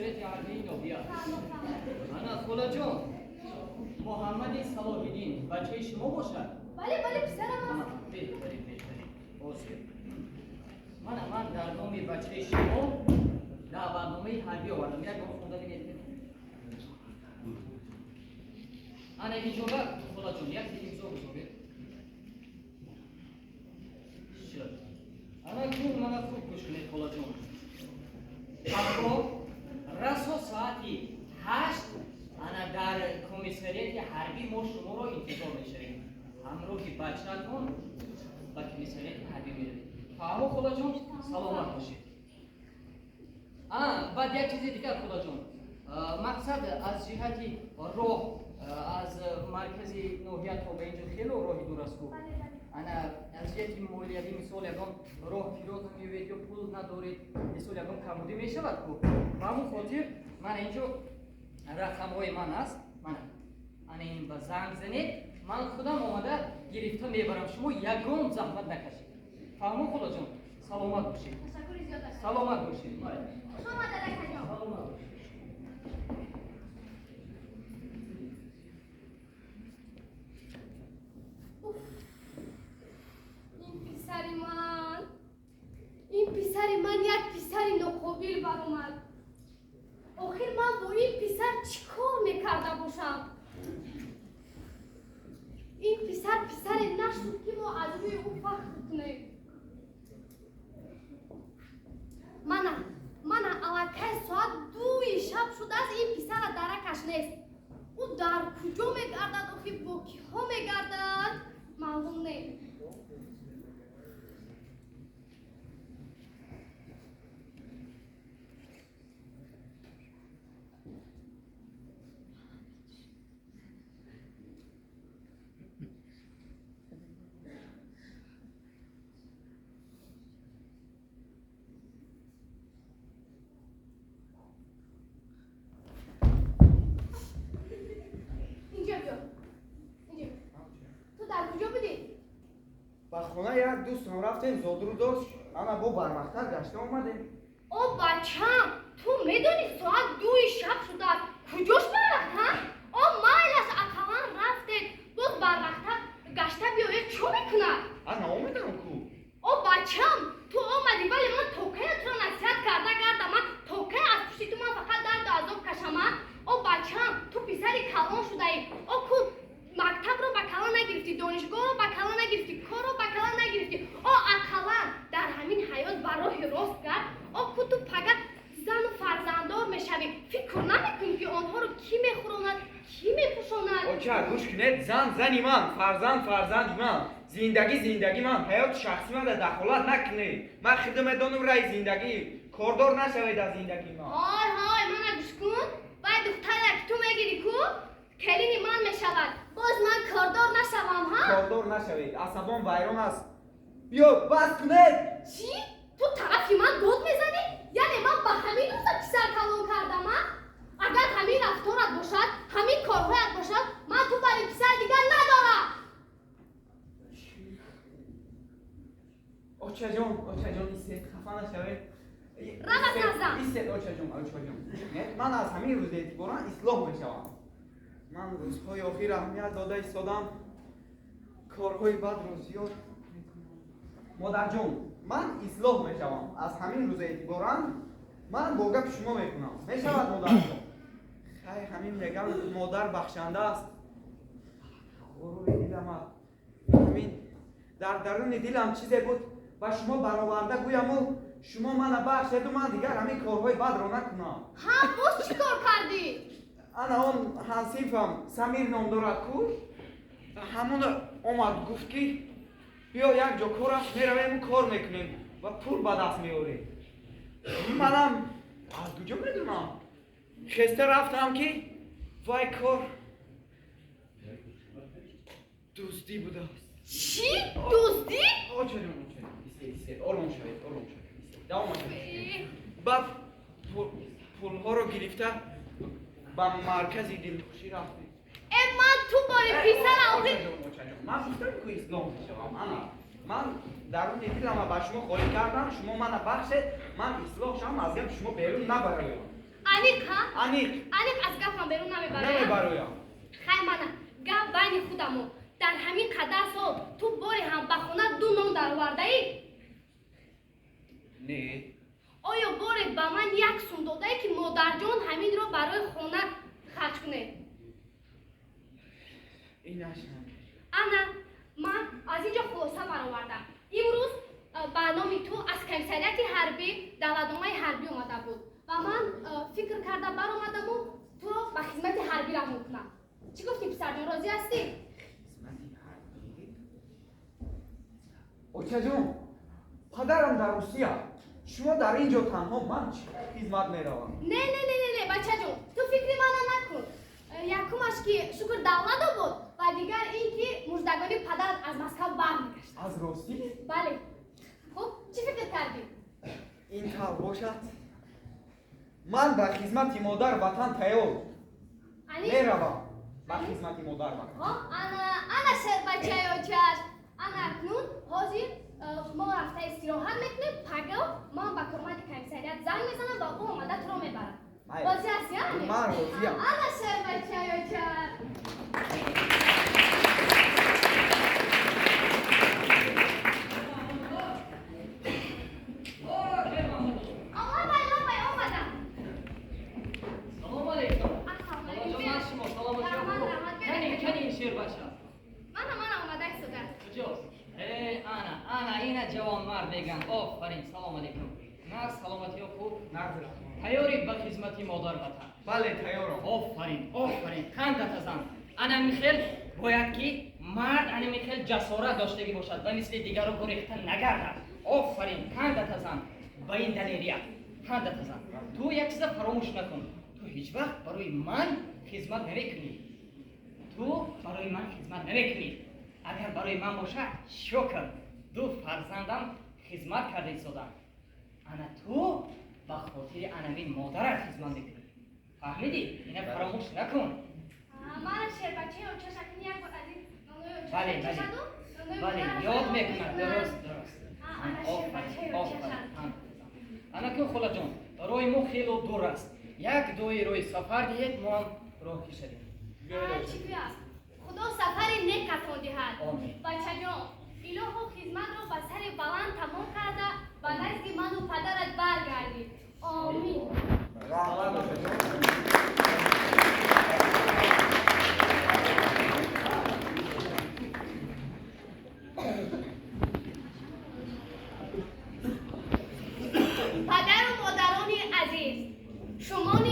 کنسرتی حربی نوبیا انا خولا جون محمد صلاح‌الدین بچه شما باشد بله پسرم برید من در نام بچه شما دعوتنامه حربی آوردم یک بار خونده بگید انا اینجا خولا جون یک امضا بزنید شد انا جون من خوب گوش کنید خولا جون اما رسو ساعتی 8 انا در کمیسریت حربی ما شما را انتظار می‌شویم همراه بچه‌تون به کمیسریت حربی می‌روید فهمو خدا جون سلامت باشید بعد یک چیز دیگر خدا جون مقصد از جهتی راه از مرکزی نوحیت تا به اینجا خیلی راهی دور است انا از جهتی مالیاتی مثال یکم راه پیروز میوید یا پول ندارید مثال یکم کمودی میشود کو و همون خاطر من اینجا رقم‌های من است انا این با زنگ زنید من خودم آمده گرفته میبرم شما یگام زحمت نکشید فهمو خدا جون سلامت باشید تشکر زیاد است سلامت باشید شما درک جان سلامت باشید این پسر من یک پسر ناقابل برآمد آخر من با این پسر چیکار میکرده باشم این پسر نشد که ما از روی او فخر کنیم من الکی ساعت 2 شب شده است این پسر درکش نیست او در کجا میگردد آخه با کیها میگردد معلوم نیست با خونه یک دوستم رفتیم زودرو داشت اما با برمختر گشته اومدیم او بچم تو میدونی ساعت 2 شب شده است کجاش برمختر؟ او مایل است اقوان رفتید باز برمختر گشته بیاید چو میکند؟ انا اومدم کو او بچم تو آمدی ولی من توقعت را نصیحت کرده من توقع از پشتی تو من فقط درد و عذاب کشم او بچم تو پسری کلان شده ای او کو مکتب رو به کلان نگرفتی دانشگاه رو به کلان نگرفتی کار رو به کلان نگرفتی او اقلا در همین حیات بر راه راست کرد او کو تو فقط زن و فرزنددار میشوی فکر نمیکنی که آنها رو کی میخوراند کی میپوشاند اوکی گوش کنید زنی من فرزند من زندگی من حیات شخصی من دخالت نکنید من خدمت دانم رای زندگی کاردار نشوید از زندگی من های من گوش کن باید دختر تو میگیری کو کلینی من میشود باز من کاردار نشوم ها کاردار نشوید عصبان ویران است بیا بس کنید چی تو طرفی من داد میزنی یعنی من به همین روز پسر کلان کردم اگر همین رفتارت باشد همین کارهایت باشد من تو برای پسر دیگر ندارم اوچه جان ایستید خفه نشوید رمز نزدم ایستید اوچه جان من از همین روز اعتبارا اصلاح میشوم من روزهای آخر اهمیت داده ایستادم کارهای بد رو زیاد مادر جون من اصلاح میشوم از همین روز اعتبارا من با گپ شما میکنم میشود مادر جون خیلی همین میگم مادر بخشنده است غرور دلم همین در درون دلم چیزی بود و شما برآورده گویم شما من بخشید و من دیگر همین کارهای بد رو نکنم باز چی کار کردی؟ انا اون همسیفم سمیر نام دارد کو همون اومد گفت که بیا یک جا کار است میرویم کار میکنیم و پول به دست میاریم منم از کجا میدونم خسته رفتم که وای کار دوستی بوده است چی؟ دوستی؟ آچه آرام شوید دوام شوید بعد پولها رو گرفته با مرکزی دلخوشی رفتیم من تو باره پیسر آقای من گفتم که اسلام میشوم من درون دلم با شما خواهی کردم شما من بخشید من اصلاح شم از گپ شما بیرون نبرم انیق ها انیق انیق از گفتم بیرون نمیبره نمیبرویم خیلی منه گپ بین خودمو در همین قدر سال تو باری هم به خونه 2 نان در آورده ای نه آیا باری به من 1 سوم داده ای که مادر جان همین رو برای خونه خرج کنه اینش نه انا من از اینجا خلاصه برآوردم امروز برنامه تو از کنسرت حربی دولتنامه حربی اومده بود و من فکر کرده برآمدم و تو رو به خدمت حربی رها کنم چی گفتی پسر جان راضی هستی اوچه جون پدرم در روسیه شما در اینجا تنها من چی خدمت میروم نه بچه جون تو فکری منو نکن یکمش که شکر دولت بود و دیگر این که مژدگانی پدر از مسکو برمیگشت از راستی بله خب چی فکر کردی این طور باشد من به خدمت مادر وطن تیار میروم به خدمت مادر وطن انا شد بچه اوچش انا اکنون حاضر ما رفته استراحت میکنیم پگاه ما با کمک کمیسریت زنگ میزنم و او آمده تو رو میبرم راضی هستی یعنی؟ من راضیم انا شد بچه اوچش جوان مرد میگن آفرین سلام علیکم نه سلامتی ها خوب تیاری به خدمت مادر وطن بله تیارم آفرین خندت ازم انا میخیل باید که مرد انا میخیل جسارت داشتگی باشد و مثل دیگر رو گریختن نگردد آفرین خندت ازم به این دلیریه خندت ازم تو یک چیز فراموش نکن تو هیچ وقت برای من خدمت نمیکنی اگر برای من باشد شکر 2 فرزندم خدمت کرده ایستادم انا تو به خاطر انمین مادرت خدمت میکنی فهمیدی؟ اینه فراموش نکن من شیر بچه اوچش اکنی یک بار از این بله یاد میکنم درست انا که خلا جان روی مو خیلی دور است 1 2 روی سفر دهید ما هم راه کشیدیم چی بیاست خدا سفر نیک اتون دهد بچه جان الهو خدمت رو به سر بلند تمام کرده و نزد من و پدرت برگردید آمین پدر و مادران عزیز شما